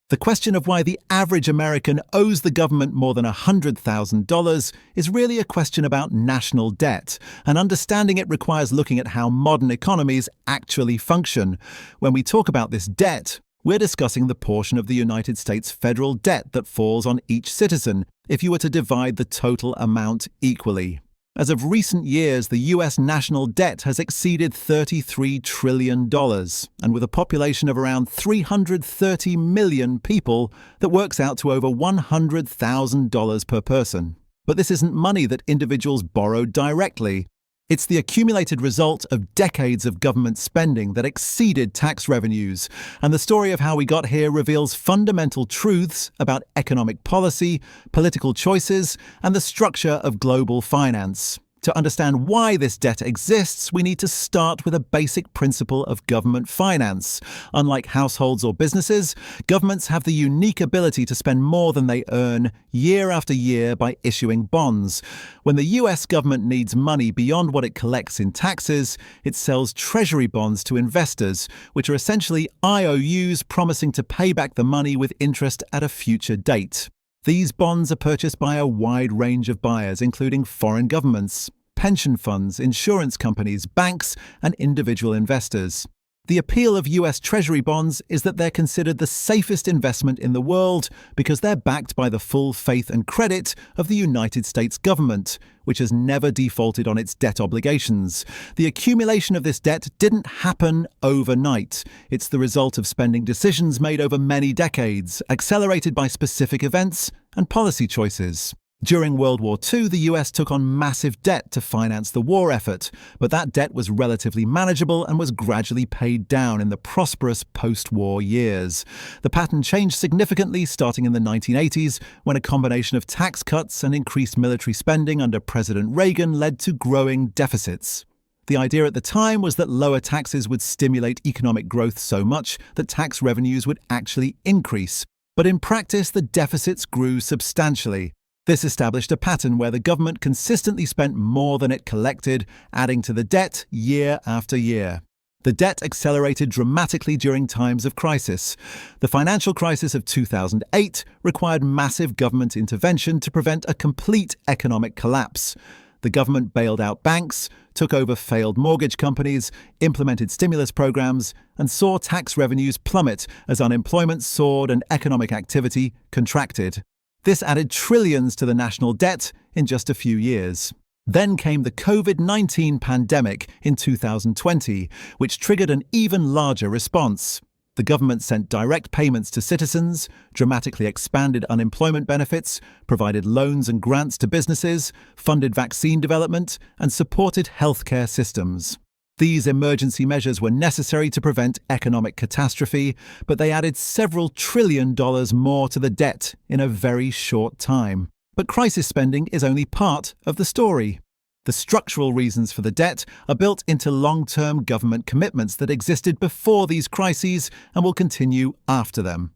The question of why the average American owes the government more than $100,000 is really a question about national debt, and understanding it requires looking at how modern economies actually function. When we talk about this debt, we're discussing the portion of the United States federal debt that falls on each citizen if you were to divide the total amount equally. As of recent years, the US national debt has exceeded $33 trillion, and with a population of around 330 million people, that works out to over $100,000 per person. But this isn't money that individuals borrowed directly. It's the accumulated result of decades of government spending that exceeded tax revenues, and the story of how we got here reveals fundamental truths about economic policy, political choices, and the structure of global finance. To understand why this debt exists, we need to start with a basic principle of government finance. Unlike households or businesses, governments have the unique ability to spend more than they earn year after year by issuing bonds. When the US government needs money beyond what it collects in taxes, it sells treasury bonds to investors, which are essentially IOUs promising to pay back the money with interest at a future date. These bonds are purchased by a wide range of buyers, including foreign governments, pension funds, insurance companies, banks, and individual investors. The appeal of US Treasury bonds is that they're considered the safest investment in the world because they're backed by the full faith and credit of the United States government, which has never defaulted on its debt obligations. The accumulation of this debt didn't happen overnight. It's the result of spending decisions made over many decades, accelerated by specific events and policy choices. During World War II, the US took on massive debt to finance the war effort, but that debt was relatively manageable and was gradually paid down in the prosperous post-war years. The pattern changed significantly starting in the 1980s, when a combination of tax cuts and increased military spending under President Reagan led to growing deficits. The idea at the time was that lower taxes would stimulate economic growth so much that tax revenues would actually increase. But in practice, the deficits grew substantially. This established a pattern where the government consistently spent more than it collected, adding to the debt year after year. The debt accelerated dramatically during times of crisis. The financial crisis of 2008 required massive government intervention to prevent a complete economic collapse. The government bailed out banks, took over failed mortgage companies, implemented stimulus programs, and saw tax revenues plummet as unemployment soared and economic activity contracted. This added trillions to the national debt in just a few years. Then came the COVID-19 pandemic in 2020, which triggered an even larger response. The government sent direct payments to citizens, dramatically expanded unemployment benefits, provided loans and grants to businesses, funded vaccine development, and supported healthcare systems. These emergency measures were necessary to prevent economic catastrophe, but they added several $1 trillion more to the debt in a very short time. But crisis spending is only part of the story. The structural reasons for the debt are built into long-term government commitments that existed before these crises and will continue after them.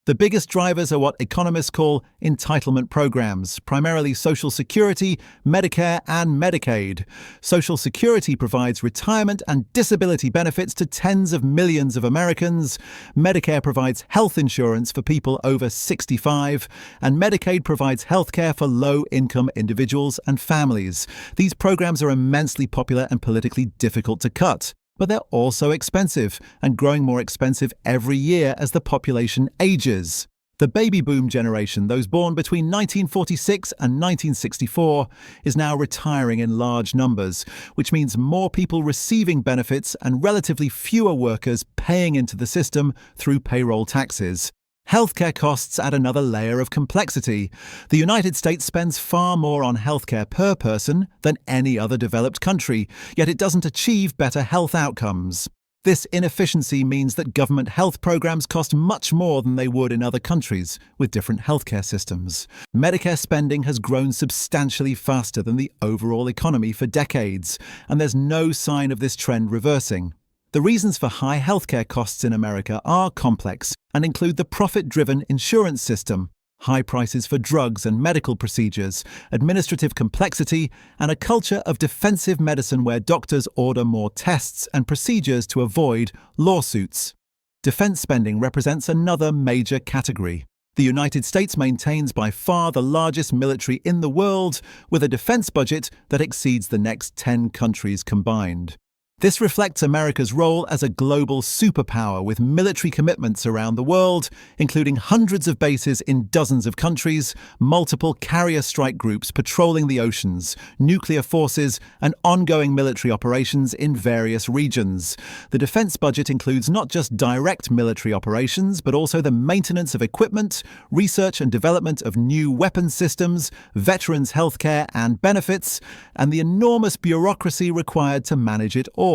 The biggest drivers are what economists call entitlement programs, primarily Social Security, Medicare, and Medicaid. Social Security provides retirement and disability benefits to tens of millions of Americans. Medicare provides health insurance for people over 65, and Medicaid provides health care for low-income individuals and families. These programs are immensely popular and politically difficult to cut. But they're also expensive, and growing more expensive every year as the population ages. The baby boom generation, those born between 1946 and 1964, is now retiring in large numbers, which means more people receiving benefits and relatively fewer workers paying into the system through payroll taxes. Healthcare costs add another layer of complexity. The United States spends far more on healthcare per person than any other developed country, yet it doesn't achieve better health outcomes. This inefficiency means that government health programs cost much more than they would in other countries with different healthcare systems. Medicare spending has grown substantially faster than the overall economy for decades, and there's no sign of this trend reversing. The reasons for high healthcare costs in America are complex and include the profit-driven insurance system, high prices for drugs and medical procedures, administrative complexity, and a culture of defensive medicine where doctors order more tests and procedures to avoid lawsuits. Defense spending represents another major category. The United States maintains by far the largest military in the world, with a defense budget that exceeds the next 10 countries combined. This reflects America's role as a global superpower with military commitments around the world, including hundreds of bases in dozens of countries, multiple carrier strike groups patrolling the oceans, nuclear forces, and ongoing military operations in various regions. The defense budget includes not just direct military operations, but also the maintenance of equipment, research and development of new weapons systems, veterans' healthcare and benefits, and the enormous bureaucracy required to manage it all.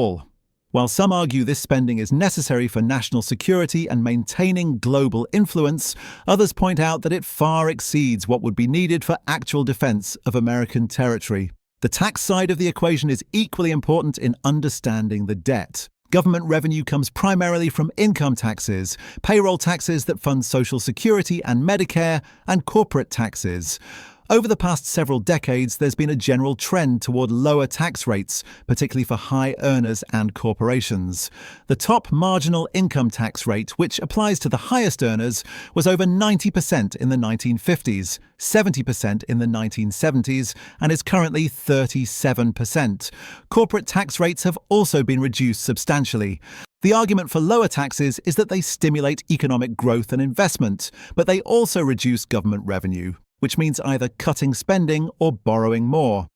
While some argue this spending is necessary for national security and maintaining global influence, others point out that it far exceeds what would be needed for actual defense of American territory. The tax side of the equation is equally important in understanding the debt. Government revenue comes primarily from income taxes, payroll taxes that fund Social Security and Medicare, and corporate taxes. Over the past several decades, there's been a general trend toward lower tax rates, particularly for high earners and corporations. The top marginal income tax rate, which applies to the highest earners, was over 90% in the 1950s, 70% in the 1970s, and is currently 37%. Corporate tax rates have also been reduced substantially. The argument for lower taxes is that they stimulate economic growth and investment, but they also reduce government revenue, which means either cutting spending or borrowing more.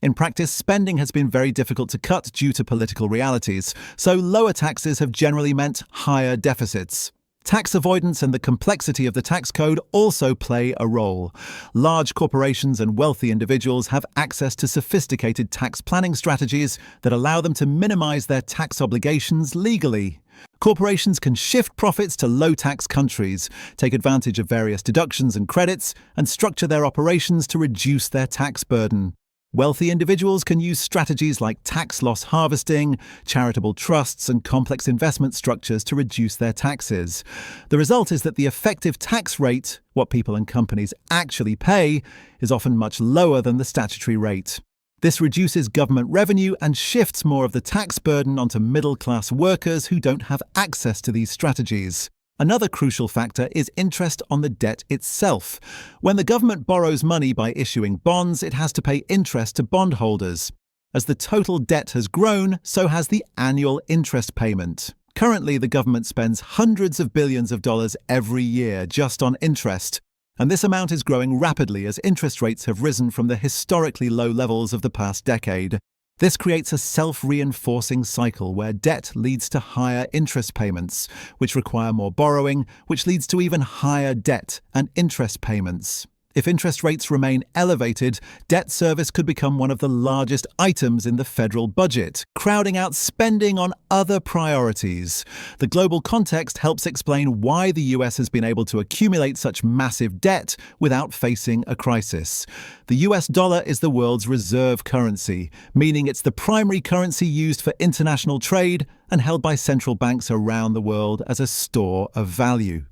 In practice, spending has been very difficult to cut due to political realities, so lower taxes have generally meant higher deficits. Tax avoidance and the complexity of the tax code also play a role. Large corporations and wealthy individuals have access to sophisticated tax planning strategies that allow them to minimize their tax obligations legally. Corporations can shift profits to low-tax countries, take advantage of various deductions and credits, and structure their operations to reduce their tax burden. Wealthy individuals can use strategies like tax loss harvesting, charitable trusts, and complex investment structures to reduce their taxes. The result is that the effective tax rate, what people and companies actually pay, is often much lower than the statutory rate. This reduces government revenue and shifts more of the tax burden onto middle-class workers who don't have access to these strategies. Another crucial factor is interest on the debt itself. When the government borrows money by issuing bonds, it has to pay interest to bondholders. As the total debt has grown, so has the annual interest payment. Currently, the government spends hundreds of billions of dollars every year just on interest, and this amount is growing rapidly as interest rates have risen from the historically low levels of the past decade. This creates a self-reinforcing cycle where debt leads to higher interest payments, which require more borrowing, which leads to even higher debt and interest payments. If interest rates remain elevated, debt service could become one of the largest items in the federal budget, crowding out spending on other priorities. The global context helps explain why the US has been able to accumulate such massive debt without facing a crisis. The US dollar is the world's reserve currency, meaning it's the primary currency used for international trade and held by central banks around the world as a store of value.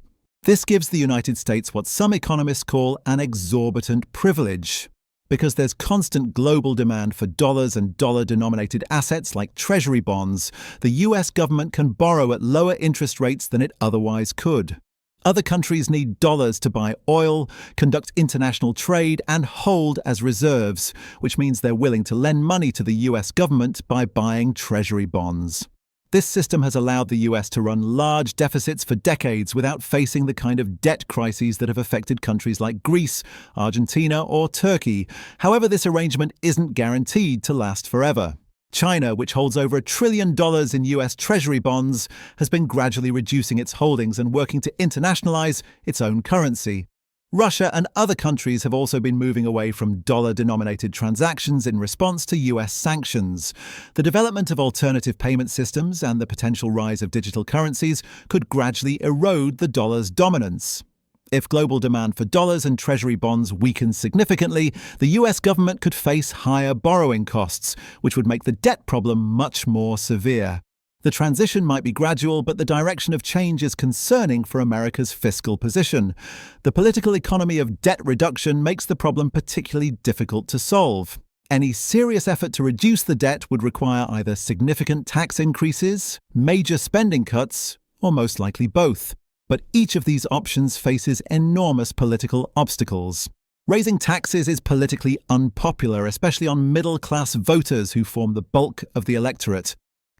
This gives the United States what some economists call an exorbitant privilege. Because there's constant global demand for dollars and dollar-denominated assets like treasury bonds, the US government can borrow at lower interest rates than it otherwise could. Other countries need dollars to buy oil, conduct international trade, and hold as reserves, which means they're willing to lend money to the US government by buying treasury bonds. This system has allowed the US to run large deficits for decades without facing the kind of debt crises that have affected countries like Greece, Argentina, or Turkey. However, this arrangement isn't guaranteed to last forever. China, which holds over $1 trillion in US Treasury bonds, has been gradually reducing its holdings and working to internationalize its own currency. Russia and other countries have also been moving away from dollar-denominated transactions in response to US sanctions. The development of alternative payment systems and the potential rise of digital currencies could gradually erode the dollar's dominance. If global demand for dollars and treasury bonds weakens significantly, the US government could face higher borrowing costs, which would make the debt problem much more severe. The transition might be gradual, but the direction of change is concerning for America's fiscal position. The political economy of debt reduction makes the problem particularly difficult to solve. Any serious effort to reduce the debt would require either significant tax increases, major spending cuts, or most likely both. But each of these options faces enormous political obstacles. Raising taxes is politically unpopular, especially on middle-class voters who form the bulk of the electorate.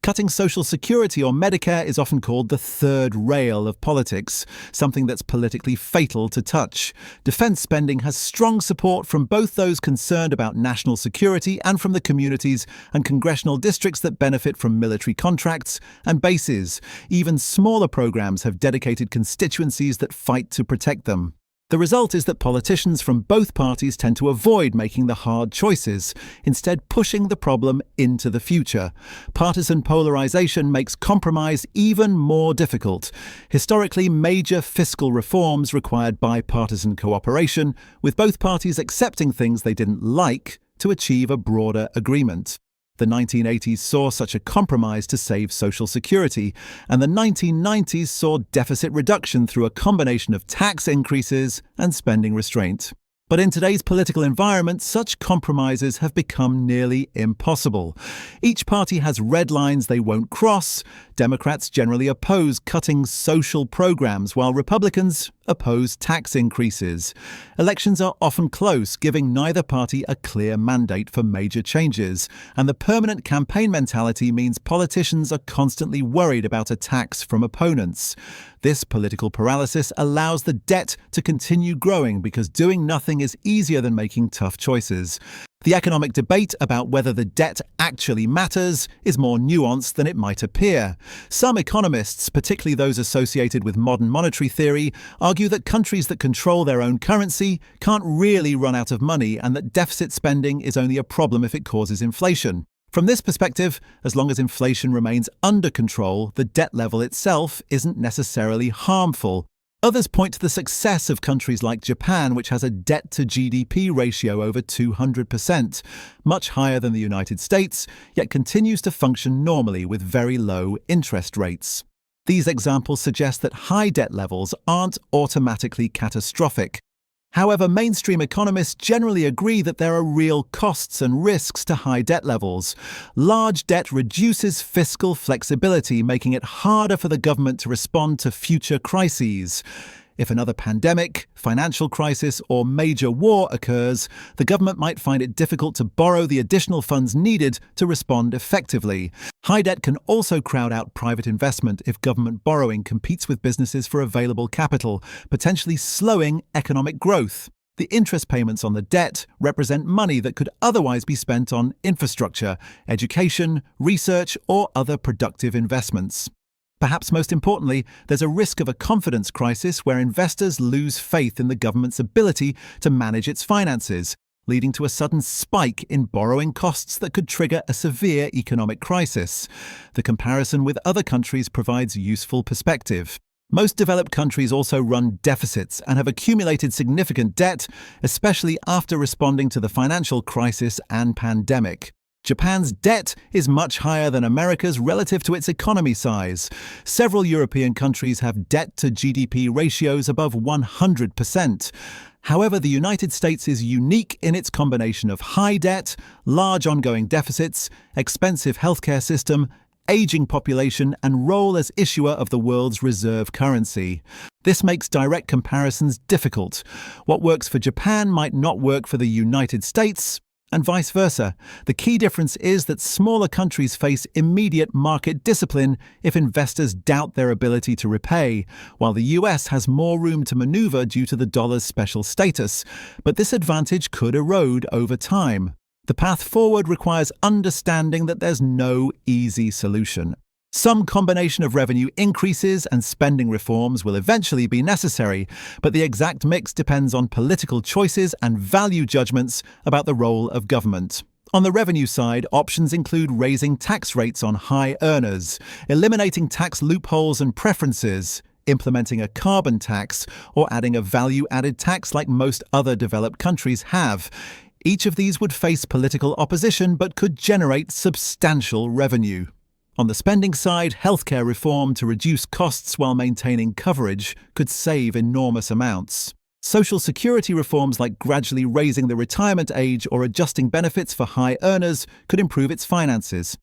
Cutting Social Security or Medicare is often called the third rail of politics, something that's politically fatal to touch. Defense spending has strong support from both those concerned about national security and from the communities and congressional districts that benefit from military contracts and bases. Even smaller programs have dedicated constituencies that fight to protect them. The result is that politicians from both parties tend to avoid making the hard choices, instead pushing the problem into the future. Partisan polarization makes compromise even more difficult. Historically, major fiscal reforms required bipartisan cooperation, with both parties accepting things they didn't like to achieve a broader agreement. The 1980s saw such a compromise to save Social Security, and the 1990s saw deficit reduction through a combination of tax increases and spending restraint. But in today's political environment, such compromises have become nearly impossible. Each party has red lines they won't cross. Democrats generally oppose cutting social programs, while Republicans oppose tax increases. Elections are often close, giving neither party a clear mandate for major changes, and the permanent campaign mentality means politicians are constantly worried about attacks from opponents. This political paralysis allows the debt to continue growing because doing nothing is easier than making tough choices. The economic debate about whether the debt actually matters is more nuanced than it might appear. Some economists, particularly those associated with modern monetary theory, argue that countries that control their own currency can't really run out of money and that deficit spending is only a problem if it causes inflation. From this perspective, as long as inflation remains under control, the debt level itself isn't necessarily harmful. Others point to the success of countries like Japan, which has a debt-to-GDP ratio over 200%, much higher than the United States, yet continues to function normally with very low interest rates. These examples suggest that high debt levels aren't automatically catastrophic. However, mainstream economists generally agree that there are real costs and risks to high debt levels. Large debt reduces fiscal flexibility, making it harder for the government to respond to future crises. If another pandemic, financial crisis, or major war occurs, the government might find it difficult to borrow the additional funds needed to respond effectively. High debt can also crowd out private investment if government borrowing competes with businesses for available capital, potentially slowing economic growth. The interest payments on the debt represent money that could otherwise be spent on infrastructure, education, research, or other productive investments. Perhaps most importantly, there's a risk of a confidence crisis where investors lose faith in the government's ability to manage its finances, leading to a sudden spike in borrowing costs that could trigger a severe economic crisis. The comparison with other countries provides useful perspective. Most developed countries also run deficits and have accumulated significant debt, especially after responding to the financial crisis and pandemic. Japan's debt is much higher than America's relative to its economy size. Several European countries have debt-to-GDP ratios above 100%. However, the United States is unique in its combination of high debt, large ongoing deficits, expensive healthcare system, aging population, and role as issuer of the world's reserve currency. This makes direct comparisons difficult. What works for Japan might not work for the United States, and vice versa. The key difference is that smaller countries face immediate market discipline if investors doubt their ability to repay, while the US has more room to maneuver due to the dollar's special status. But this advantage could erode over time. The path forward requires understanding that there's no easy solution. Some combination of revenue increases and spending reforms will eventually be necessary, but the exact mix depends on political choices and value judgments about the role of government. On the revenue side, options include raising tax rates on high earners, eliminating tax loopholes and preferences, implementing a carbon tax, or adding a value-added tax like most other developed countries have. Each of these would face political opposition but could generate substantial revenue. On the spending side, healthcare reform to reduce costs while maintaining coverage could save enormous amounts. Social security reforms like gradually raising the retirement age or adjusting benefits for high earners could improve its finances.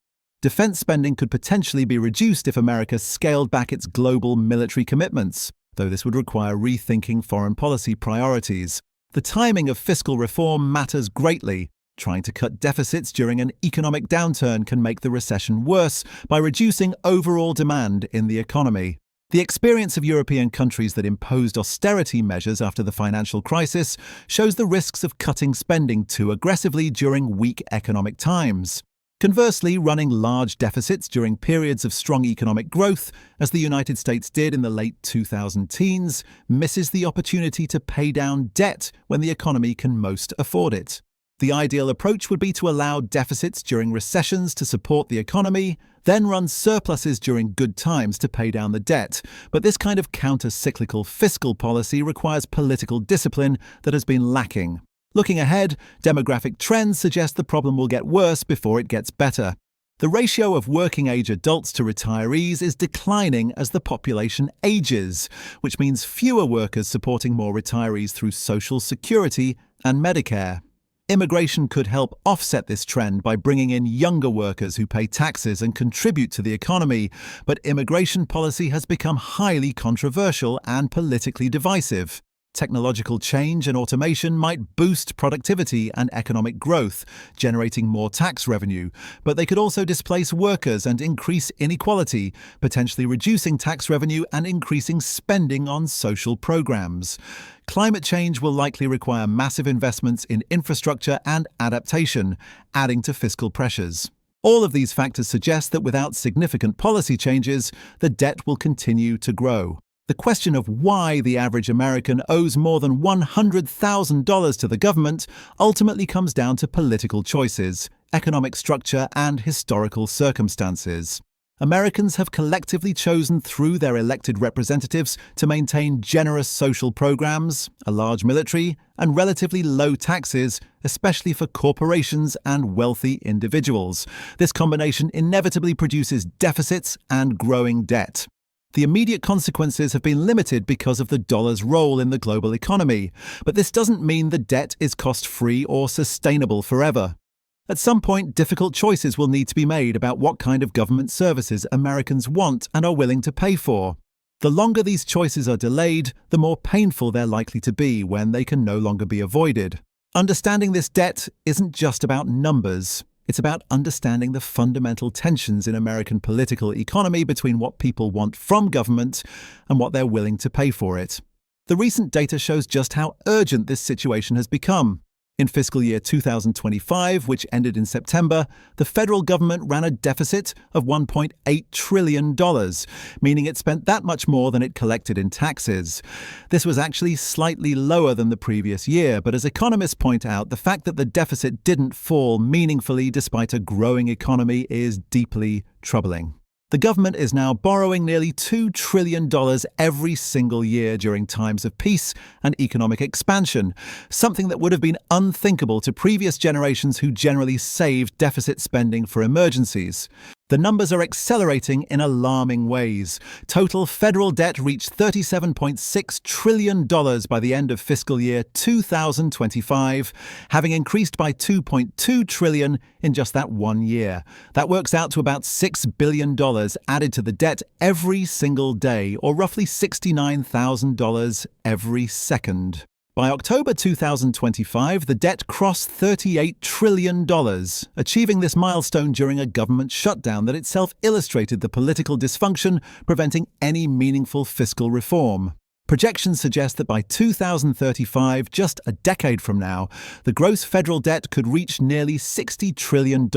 Defense spending could potentially be reduced if America scaled back its global military commitments, though this would require rethinking foreign policy priorities. The timing of fiscal reform matters greatly. Trying to cut deficits during an economic downturn can make the recession worse by reducing overall demand in the economy. The experience of European countries that imposed austerity measures after the financial crisis shows the risks of cutting spending too aggressively during weak economic times. Conversely, running large deficits during periods of strong economic growth, as the United States did in the late 2010s, misses the opportunity to pay down debt when the economy can most afford it. The ideal approach would be to allow deficits during recessions to support the economy, then run surpluses during good times to pay down the debt. But this kind of counter-cyclical fiscal policy requires political discipline that has been lacking. Looking ahead, demographic trends suggest the problem will get worse before it gets better. The ratio of working-age adults to retirees is declining as the population ages, which means fewer workers supporting more retirees through Social Security and Medicare. Immigration could help offset this trend by bringing in younger workers who pay taxes and contribute to the economy, but immigration policy has become highly controversial and politically divisive. Technological change and automation might boost productivity and economic growth, generating more tax revenue, but they could also displace workers and increase inequality, potentially reducing tax revenue and increasing spending on social programs. Climate change will likely require massive investments in infrastructure and adaptation, adding to fiscal pressures. All of these factors suggest that without significant policy changes, the debt will continue to grow. The question of why the average American owes more than $100,000 to the government ultimately comes down to political choices, economic structure, and historical circumstances. Americans have collectively chosen through their elected representatives to maintain generous social programs, a large military, and relatively low taxes, especially for corporations and wealthy individuals. This combination inevitably produces deficits and growing debt. The immediate consequences have been limited because of the dollar's role in the global economy, but this doesn't mean the debt is cost-free or sustainable forever. At some point, difficult choices will need to be made about what kind of government services Americans want and are willing to pay for. The longer these choices are delayed, the more painful they're likely to be when they can no longer be avoided. Understanding this debt isn't just about numbers. It's about understanding the fundamental tensions in American political economy between what people want from government and what they're willing to pay for it. The recent data shows just how urgent this situation has become. In fiscal year 2025, which ended in September, the federal government ran a deficit of $1.8 trillion, meaning it spent that much more than it collected in taxes. This was actually slightly lower than the previous year, but as economists point out, the fact that the deficit didn't fall meaningfully despite a growing economy is deeply troubling. The government is now borrowing nearly $2 trillion every single year during times of peace and economic expansion, something that would have been unthinkable to previous generations who generally saved deficit spending for emergencies. The numbers are accelerating in alarming ways. Total federal debt reached $37.6 trillion by the end of fiscal year 2025, having increased by $2.2 trillion in just that 1 year. That works out to about $6 billion added to the debt every single day, or roughly $69,000 every second. By October 2025, the debt crossed $38 trillion. Achieving this milestone during a government shutdown that itself illustrated the political dysfunction preventing any meaningful fiscal reform. Projections suggest that by 2035, just a decade from now, the gross federal debt could reach nearly $60 trillion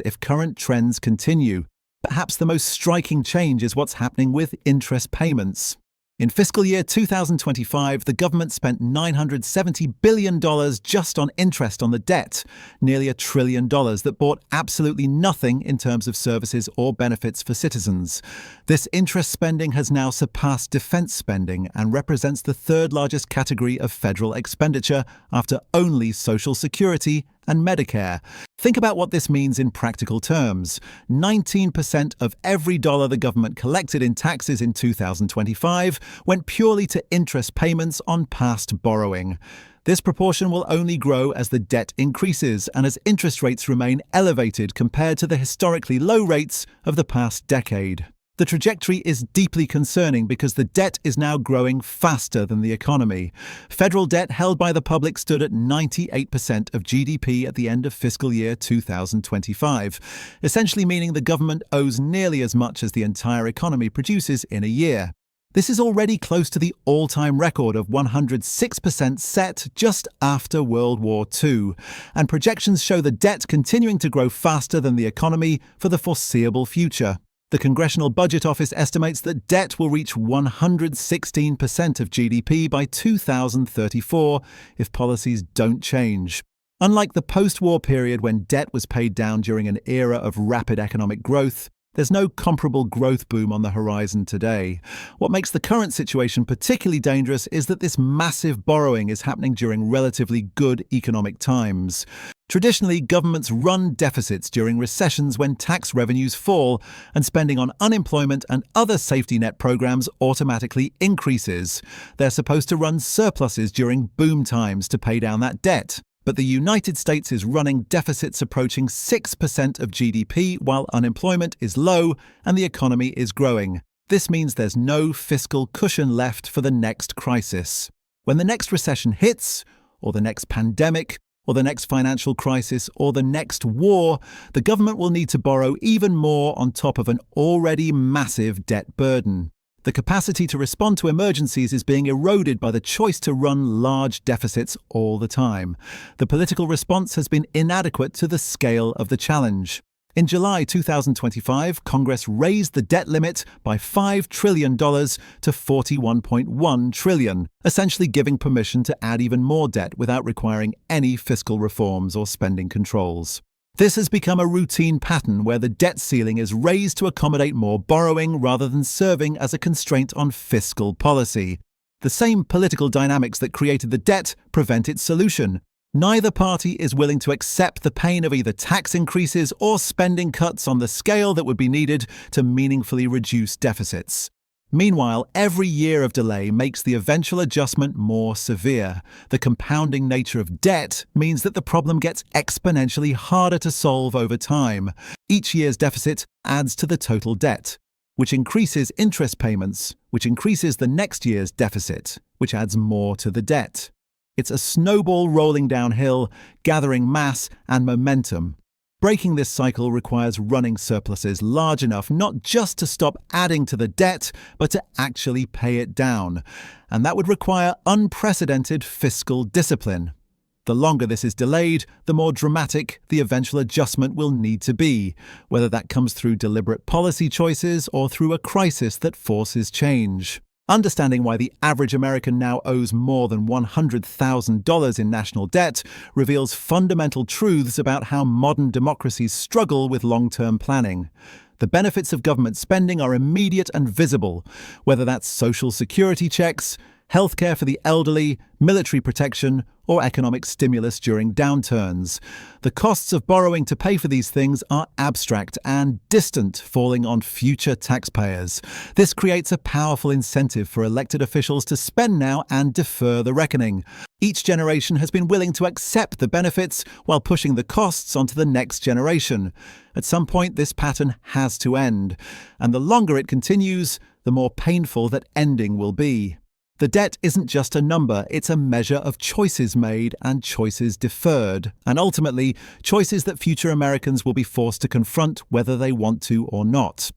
if current trends continue. Perhaps the most striking change is what's happening with interest payments. In fiscal year 2025, the government spent $970 billion just on interest on the debt, nearly $1 trillion that bought absolutely nothing in terms of services or benefits for citizens. This interest spending has now surpassed defense spending and represents the third largest category of federal expenditure after only Social Security and Medicare. Think about what this means in practical terms. 19% of every dollar the government collected in taxes in 2025 went purely to interest payments on past borrowing. This proportion will only grow as the debt increases and as interest rates remain elevated compared to the historically low rates of the past decade. The trajectory is deeply concerning because the debt is now growing faster than the economy. Federal debt held by the public stood at 98% of GDP at the end of fiscal year 2025, essentially meaning the government owes nearly as much as the entire economy produces in a year. This is already close to the all-time record of 106% set just after World War II, and projections show the debt continuing to grow faster than the economy for the foreseeable future. The Congressional Budget Office estimates that debt will reach 116% of GDP by 2034 if policies don't change. Unlike the post-war period when debt was paid down during an era of rapid economic growth, there's no comparable growth boom on the horizon today. What makes the current situation particularly dangerous is that this massive borrowing is happening during relatively good economic times. Traditionally, governments run deficits during recessions when tax revenues fall and spending on unemployment and other safety net programs automatically increases. They're supposed to run surpluses during boom times to pay down that debt. But the United States is running deficits approaching 6% of GDP while unemployment is low and the economy is growing. This means there's no fiscal cushion left for the next crisis. When the next recession hits, or the next pandemic, or the next financial crisis, or the next war, the government will need to borrow even more on top of an already massive debt burden. The capacity to respond to emergencies is being eroded by the choice to run large deficits all the time. The political response has been inadequate to the scale of the challenge. In July 2025, Congress raised the debt limit by $5 trillion to $41.1 trillion, essentially giving permission to add even more debt without requiring any fiscal reforms or spending controls. This has become a routine pattern where the debt ceiling is raised to accommodate more borrowing rather than serving as a constraint on fiscal policy. The same political dynamics that created the debt prevent its solution. Neither party is willing to accept the pain of either tax increases or spending cuts on the scale that would be needed to meaningfully reduce deficits. Meanwhile, every year of delay makes the eventual adjustment more severe. The compounding nature of debt means that the problem gets exponentially harder to solve over time. Each year's deficit adds to the total debt, which increases interest payments, which increases the next year's deficit, which adds more to the debt. It's a snowball rolling downhill, gathering mass and momentum. Breaking this cycle requires running surpluses large enough not just to stop adding to the debt, but to actually pay it down. And that would require unprecedented fiscal discipline. The longer this is delayed, the more dramatic the eventual adjustment will need to be, whether that comes through deliberate policy choices or through a crisis that forces change. Understanding why the average American now owes more than $100,000 in national debt reveals fundamental truths about how modern democracies struggle with long-term planning. The benefits of government spending are immediate and visible, whether that's social security checks, healthcare for the elderly, military protection, or economic stimulus during downturns. The costs of borrowing to pay for these things are abstract and distant, falling on future taxpayers. This creates a powerful incentive for elected officials to spend now and defer the reckoning. Each generation has been willing to accept the benefits while pushing the costs onto the next generation. At some point, this pattern has to end, and the longer it continues, the more painful that ending will be. The debt isn't just a number, it's a measure of choices made and choices deferred, and ultimately, choices that future Americans will be forced to confront whether they want to or not.